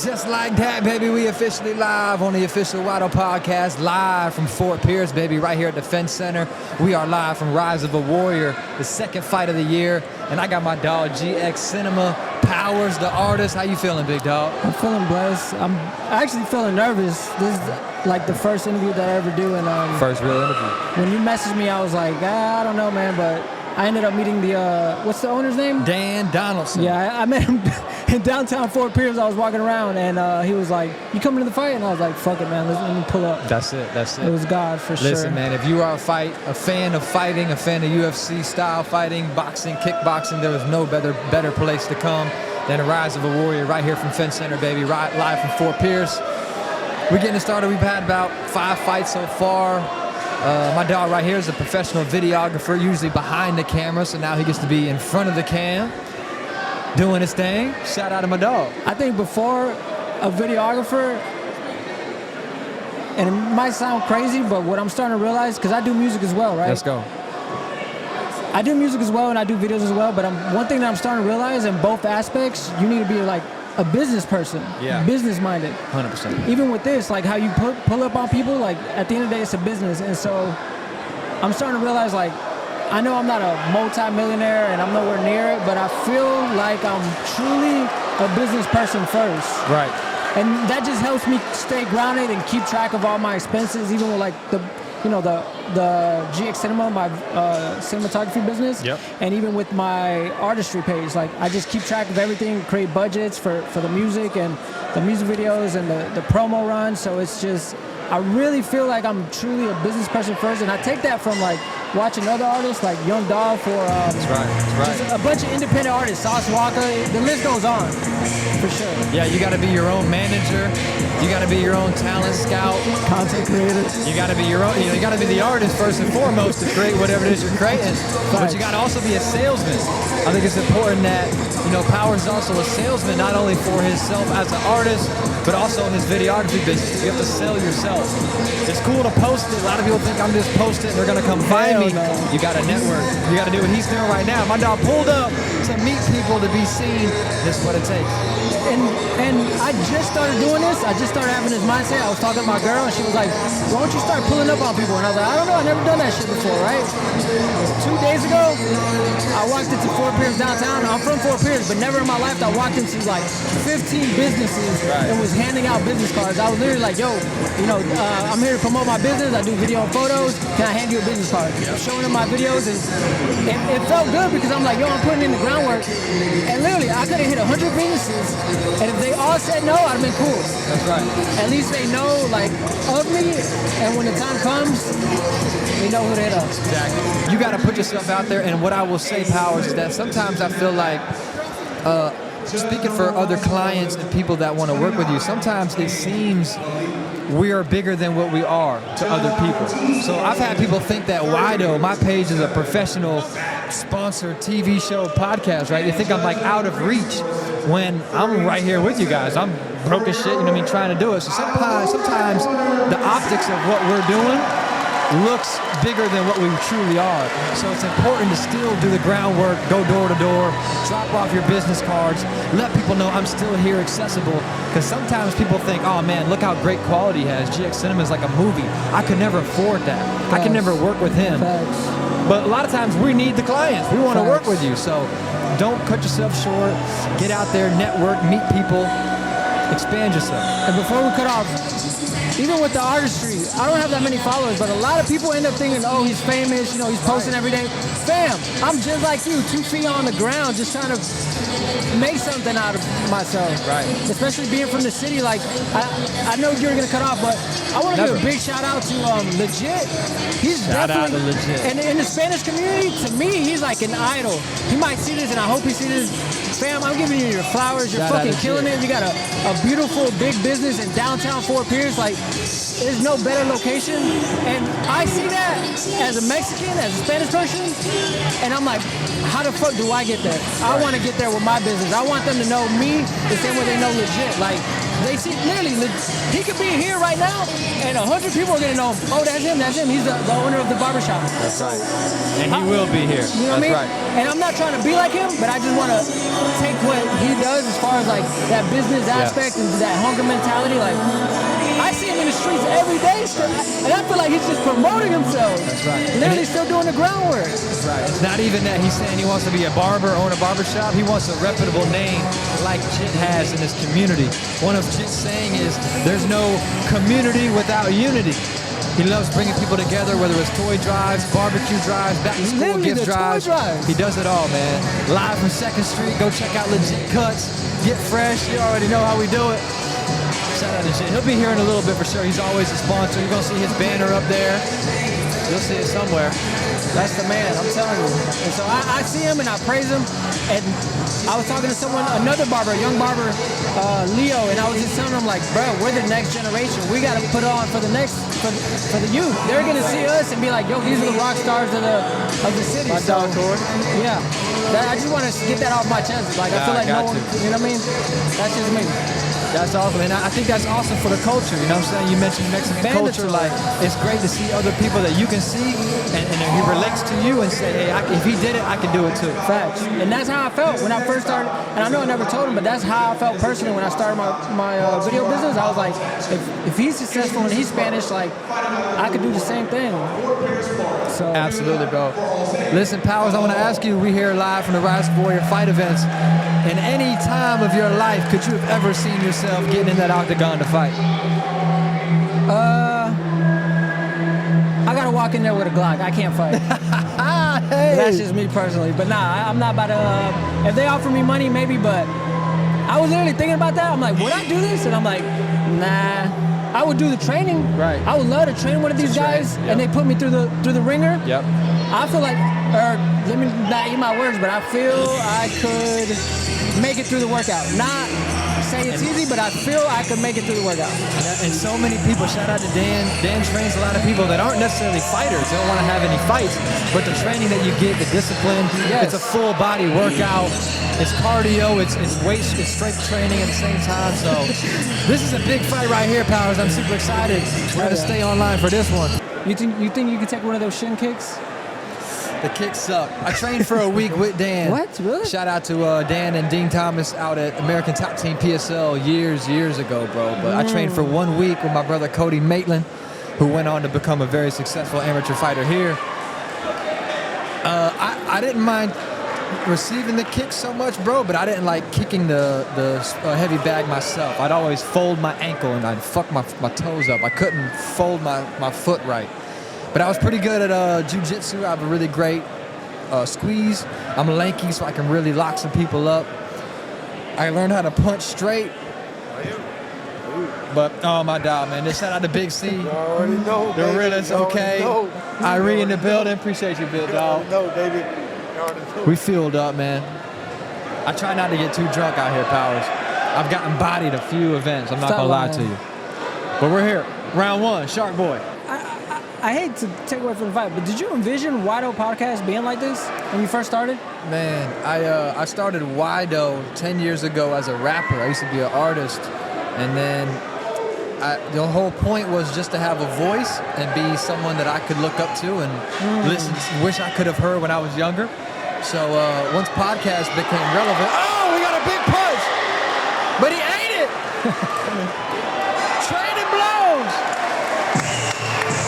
Just like that, baby, we officially live on the official Watto podcast, live from Fort Pierce, baby, right here at the Defense Center. We are live from Rise of a Warrior, the second fight of the year, and I got my dog GX Cinema, Powers, the artist. How you feeling, big dog? I'm feeling blessed. I'm actually feeling nervous. This is like the first interview that I ever do, and First real interview. when you messaged me, I was like, I don't know, man, but I ended up meeting the, what's the owner's name? Dan Donaldson. Yeah, I met him in downtown Fort Pierce. I was walking around, and he was like, you coming to the fight? And I was like, fuck it, man, let me pull up. That's it. It was God, for sure. Listen, man, if you are a fan of fighting, a fan of UFC style fighting, boxing, kickboxing, there was no better place to come than a Rise of a Warrior right here from Defense Center, baby, right live from Fort Pierce. We're getting started. We've had about 5 fights so far. My dog right here is a professional videographer, usually behind the camera, so now he gets to be in front of the cam, doing his thing. Shout out to my dog. I think before a videographer, and it might sound crazy, but what I'm starting to realize, because I do music as well, right? Let's go. I do music as well, and I do videos as well, but one thing that I'm starting to realize in both aspects, you need to be like a business person, business-minded. 100%. Even with this, like how you pull up on people, like at the end of the day, it's a business. And so I'm starting to realize, like, I know I'm not a multi-millionaire and I'm nowhere near it, but I feel like I'm truly a business person first. Right. And that just helps me stay grounded and keep track of all my expenses, even with like the GX Cinema, my cinematography business, and even with my artistry page. Like, I just keep track of everything, create budgets for the music and the music videos and the promo run. So it's just, I really feel like I'm truly a business person first, and I take that from like watching other artists like Young Dolph or That's right. just a bunch of independent artists, Sauce Walker. The list goes on, for sure. Yeah, you got to be your own manager. You got to be your own talent scout, Content creator. You got to be your own. You got to be the artist first and foremost to create whatever it is you're creating. But you got to also be a salesman. I think it's important that Powers is also a salesman, not only for himself as an artist, but also in his videography business. You have to sell yourself. It's cool to post it. A lot of people think I'm just posting and they're gonna come find me. You got to network. You got to do what he's doing right now. My dog pulled up to meet people, to be seen. This is what it takes. And I just started doing this. I just started having this mindset. I was talking to my girl, and she was like, why don't you start pulling up on people? And I was like, I don't know. I've never done that shit before, right? 2 days ago, I walked into Fort Pierce downtown. I'm from Fort Pierce, but never in my life I walked into like 15 businesses and was handing out business cards. I was literally like, yo, I'm here to promote my business. I do video and photos. Can I hand you a business card? I'm showing them my videos, and it felt good because I'm like, yo, I'm putting in the groundwork. And literally, I could have hit 100 businesses, and if they all said no, I'd have been cool. That's right. At least they know, like, of me, and when the time comes, they know who they are. Exactly. You got to put yourself out there, and what I will say, Powers, is that sometimes I feel like, speaking for other clients and people that want to work with you, sometimes it seems we are bigger than what we are to other people. So I've had people think that Watto, my page, is a professional sponsored TV show podcast, right? They think I'm like out of reach when I'm right here with you guys. I'm broke as shit, trying to do it. So sometimes the optics of what we're doing looks bigger than what we truly are. So it's important to still do the groundwork, go door to door, drop off your business cards, let people know I'm still here accessible, because sometimes people think, oh man, look how great quality he has. GX Cinema is like a movie. I could never afford that. I could never work with him. But a lot of times we need the clients. We want to work with you. So don't cut yourself short. Get out there, network, meet people, expand yourself. And before we cut off, even with the artistry, I don't have that many followers, but a lot of people end up thinking, oh, he's famous, he's posting every day. Fam, I'm just like you, 2 feet on the ground, just trying to make something out of myself. Right. Especially being from the city, like, I know you're going to cut off, but I want to give a big shout out to Legit. He's shout definitely, out to Legit. And in the Spanish community, to me, he's like an idol. He might see this, and I hope he sees this. Fam, I'm giving you your flowers. You're fucking killing it. You got a beautiful, big business in downtown Fort Pierce. Like, there's no better location. And I see that as a Mexican, as a Spanish person, and I'm like, how the fuck do I get there? I want to get there with my business. I want them to know me the same way they know Legit. Like, they see, literally, he could be here right now, and 100 people are going to know, oh, that's him. He's the owner of the barbershop. That's right. And he will be here. You know what I mean? Right. And I'm not trying to be like him, but I just want to take what he does as far as like that business aspect and that hunger mentality. Like I see him in the streets every day, and I feel like he's just promoting himself. That's right. Literally still doing the groundwork. That's right. It's not even that he's saying he wants to be a barber, own a barber shop. He wants a reputable name like Jit has in his community. One of Jit's saying is, there's no community without unity. He loves bringing people together, whether it's toy drives, barbecue drives, back to school gift drives. He does it all, man. Live from 2nd Street. Go check out Legit Cuts. Get fresh. You already know how we do it. Shout out to Jit. He'll be here in a little bit for sure. He's always a sponsor. You're going to see his banner up there. You'll see it somewhere. That's the man, I'm telling you. And so I see him and I praise him. And I was talking to someone, another barber, a young barber, Leo, and I was just telling him, like, bro, we're the next generation. We got to put on for the next, for the youth. They're going to see us and be like, yo, these are the rock stars of the city. My dog tour. Yeah. I just want to get that off my chest. Like, I feel like no one, you know what I mean? That's just me. That's awesome, and I think that's awesome for the culture. You know what I'm saying? You mentioned Mexican culture. Like, it's great to see other people that you can see, and he relates to you and say, hey, if he did it, I can do it too. Facts. And that's how I felt when I first started. And I know I never told him, but that's how I felt personally when I started my video business. I was like, if he's successful and he's Spanish, like, I could do the same thing. So absolutely, bro. Listen, Powers, I want to ask you, we here live from the Rise Warrior fight events. In any time of your life, could you have ever seen yourself getting in that octagon to fight? I gotta walk in there with a Glock. I can't fight. Hey. That's just me personally. But nah, I'm not about to. If they offer me money, maybe. But I was literally thinking about that. I'm like, would I do this? And I'm like, nah. I would do the training. Right. I would love to train one of these guys, and they put me through the ringer. Yep. I feel like, or let me not eat my words, but I feel I could make it through the workout. Not say it's easy, but I feel I could make it through the workout. And so many people, shout out to Dan. Dan trains a lot of people that aren't necessarily fighters. They don't want to have any fights, but the training that you get, the discipline, it's a full body workout. It's cardio, it's weight, it's strength training at the same time. So this is a big fight right here, Powers. I'm super excited. We're gonna stay online for this one. You think you could take one of those shin kicks? The kicks suck. I trained for a week with Dan. What? Really? Shout out to Dan and Dean Thomas out at American Top Team PSL years ago, bro. But I trained for 1 week with my brother Cody Maitland, who went on to become a very successful amateur fighter here. I didn't mind receiving the kick so much, bro, but I didn't like kicking the heavy bag myself. I'd always fold my ankle and I'd fuck my toes up. I couldn't fold my foot right. But I was pretty good at jiu-jitsu. I have a really great squeeze. I'm lanky, so I can really lock some people up. I learned how to punch straight. But, oh, my dog, man. Just shout out to Big C. You already know, The realest, okay. Irene in the building. Appreciate you, big dog. No, David. We filled up, man. I try not to get too drunk out here, Powers. I've gotten bodied a few events. I'm not going to lie to you. But we're here. Round one, Shark Boy. I hate to take away from the fight, but did you envision Wido Podcast being like this when you first started? Man, I started Wido 10 years ago as a rapper. I used to be an artist. And then the whole point was just to have a voice and be someone that I could look up to and listen, wish I could have heard when I was younger. So once podcasts became relevant, oh, we got a big punch! But he ate it! Trading blows!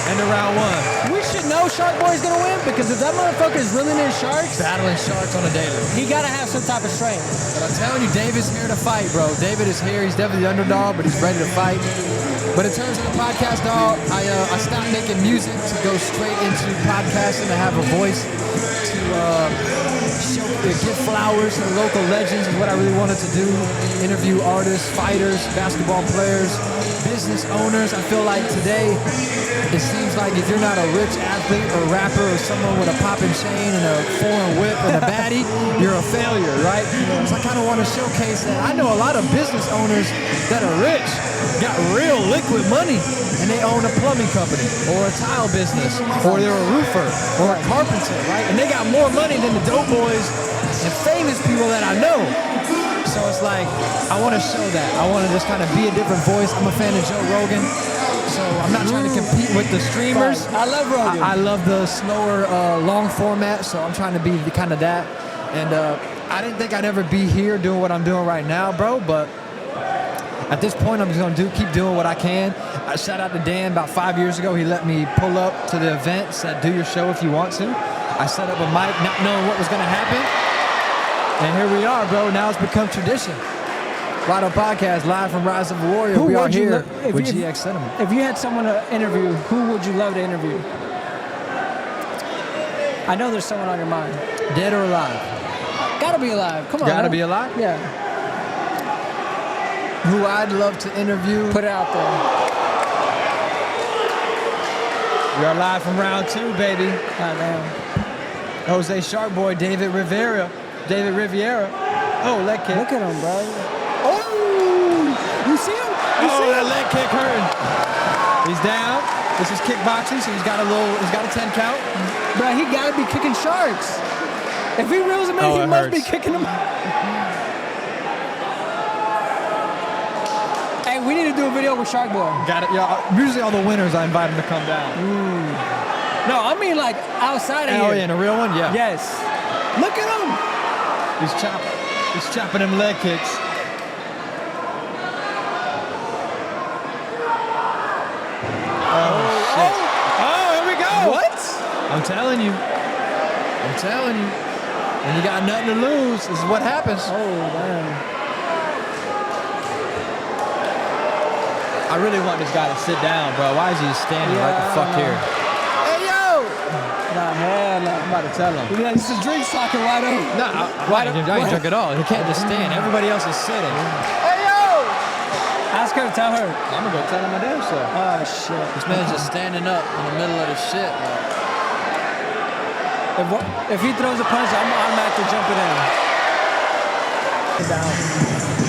End of round one. We should know Shark Boy's gonna win because if that motherfucker is reeling in sharks, Battling sharks on a daily. he gotta have some type of strength. But I'm telling you, David's here to fight, bro. David is here. He's definitely the underdog, but he's ready to fight. But in terms of the podcast, dog, I stopped making music to go straight into podcasting, to have a voice, to give flowers to the local legends is what I really wanted to do. Interview artists, fighters, basketball players, business owners. I feel like today, it seems like if you're not a rich athlete or rapper or someone with a popping chain and a foreign whip and a baddie, you're a failure, right? So I kind of want to showcase that. I know a lot of business owners that are rich, got real liquid money, and they own a plumbing company or a tile business, or they're a roofer or a carpenter, right? And they got more money than the dope boys and famous people that I know. So it's like, I want to show that. I want to just kind of be a different voice. I'm a fan of Joe Rogan. So I'm not trying to compete with the streamers. I love Rogan. I love the slower, long format, so I'm trying to be kind of that. And I didn't think I'd ever be here doing what I'm doing right now, bro, but at this point, I'm just going to keep doing what I can. I shout out to Dan about 5 years ago. He let me pull up to the event, said, do your show if you want to. I set up a mic, not knowing what was going to happen. And here we are, bro. Now it's become tradition. Lotto Podcast, live from Rise of a Warrior. We are here with GX Cinema. If you had someone to interview, who would you love to interview? I know there's someone on your mind. Dead or alive? Gotta be alive. Come on. Gotta be alive? Yeah. Who I'd love to interview. Put it out there. We are live from round 2, baby. Goddamn. Jose Shark Boy, David Riviera. Oh, leg kick. Look at him, bro. Oh! You see him? That leg kick hurt. He's down. This is kickboxing, so he's got a 10 count. Bro, he gotta be kicking sharks. If he reels him in, he must be kicking him. Hey, we need to do a video with Shark Boy. Got it. Yeah, usually all the winners I invite him to come down. No, I mean like outside of here. Oh, yeah, in a real one? Yeah. Yes. Look at him. He's chopping them leg kicks. Oh, shit. Oh, here we go. What? I'm telling you. When you got nothing to lose, this is what happens. Oh, man. I really want this guy to sit down, bro. Why is he just standing right the fuck here? Hey, yo! Nah, hell no. I'm about to tell him. Yeah, this is drinks talking right over. Nah, I ain't drunk at all. He can't just stand. Everybody else is sitting. Hey, yo! Ask her to tell her. I'm gonna go tell him my damn self. Oh, shit. This man's just standing up in the middle of the shit, man. If he throws a punch, I'm automatically jumping in. Down.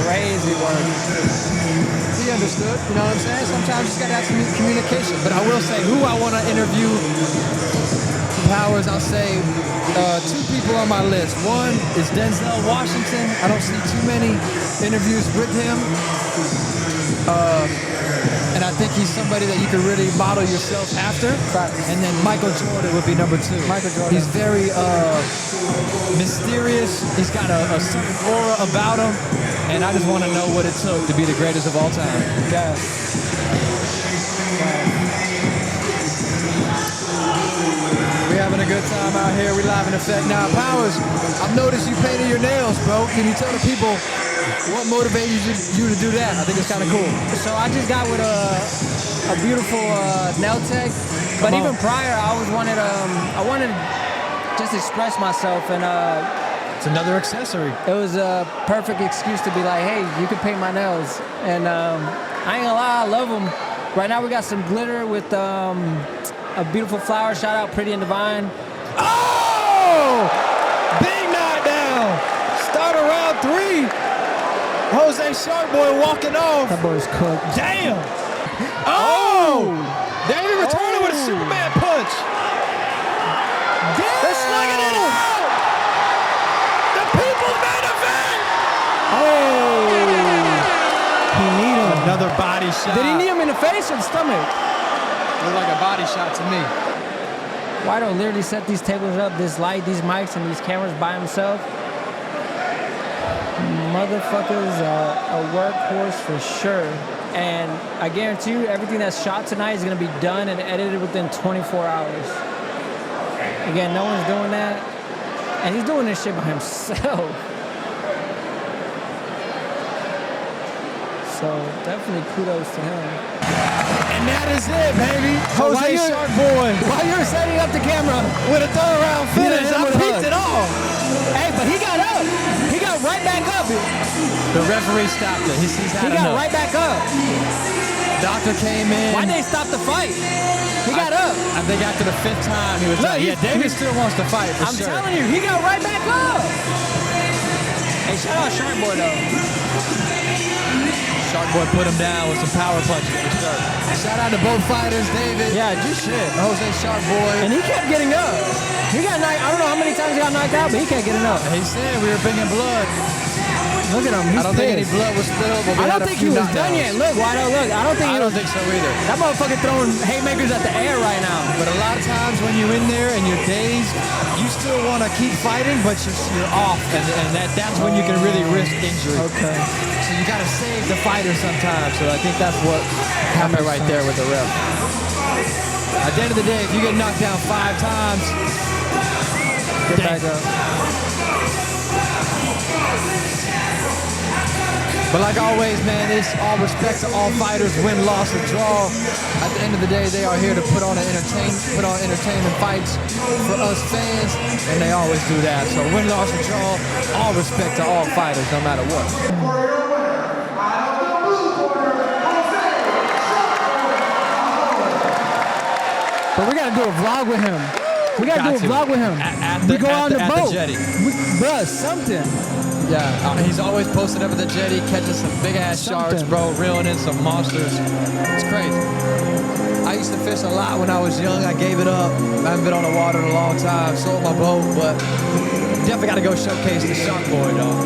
Crazy work. He understood, you know what I'm saying? Sometimes you just gotta have some communication. But I will say, who I wanna interview, Powers, I'll say 2 people on my list. One is Denzel Washington. I don't see too many interviews with him. And I think he's somebody that you can really model yourself after. And then Michael Jordan would be number 2. Michael Jordan. He's very mysterious. He's got a certain aura about him. And I just want to know what it took to be the greatest of all time. Yes. We're having a good time out here. We live in effect. Now, Powers, I've noticed you painted your nails, bro. Can you tell the people what motivated you to do that? I think it's kind of cool. So I just got with a beautiful nail tech. But even prior, I wanted to just express myself, and it's another accessory. it was a perfect excuse to be like, hey, you can paint my nails. And I ain't gonna lie, I love them. Right now we got some glitter with a beautiful flower. Shout out Pretty and Divine. Oh! Big knockdown. Start of round 3. Jose Shark Boy walking off. That boy's cooked. Damn. Oh! David returning with a Superman punch. Damn. They're slugging it out. The people's main event. Oh! He need him. Another body shot. Did he knee him in the face or the stomach? Looked like a body shot to me. Why'd literally set these tables up, this light, these mics, and these cameras by himself? Motherfucker's a workhorse for sure. And I guarantee you, everything that's shot tonight is going to be done and edited within 24 hours. Again, no one's doing that. And he's doing this shit by himself. So definitely kudos to him. And that is it, baby. Jose Shark Boy. While you're setting up the camera With a third round finish, I peeked it all. Hey, but he got up. He got right back up. The referee stopped it. He's had He got enough. right back up. Doctor came in. Why'd they stop the fight? He got up. I think after the 5th time, he was like, yeah, David still wants to fight for I'm sure. telling you, he got right back up. Hey, shout out Shark Boy, though. Shark Boy put him down with some power punches for sure. Shout out to both fighters, David. Yeah, just shit. Jose Shark Boy. And he kept getting up. He got knocked. I don't know how many times he got knocked out, but he kept getting up. He said we were bringing blood. Look at him. He's I don't think any pissed. blood was spilled, but we I had don't a think he few was done knockdowns. yet. Look, Wado, look. I don't think I he don't was. think so either. That motherfucker throwing haymakers at the air right now. But a lot of times when you're in there and you're dazed, you still want to keep fighting, but you're off, and that's when you can really risk injury. Okay. So you got to save the fighter sometimes. So I think that's what happened right there with the ref. At the end of the day, if you get knocked down 5 times, Get back up. But like always, man, it's all respect to all fighters, win, loss, or draw. At the end of the day, they are here to put on entertainment fights for us fans, and they always do that. So win, loss, or draw, all respect to all fighters, no matter what. But we gotta do a vlog with him. We gotta do a vlog with him. We go on the boat. jetty. Bruh, something. Yeah, he's always posting up at the jetty, catching some big-ass sharks, bro, reeling in some monsters. It's crazy. I used to fish a lot when I was young. I gave it up. I haven't been on the water in a long time. Sold my boat, but definitely got to go showcase the Shark Boy, dog.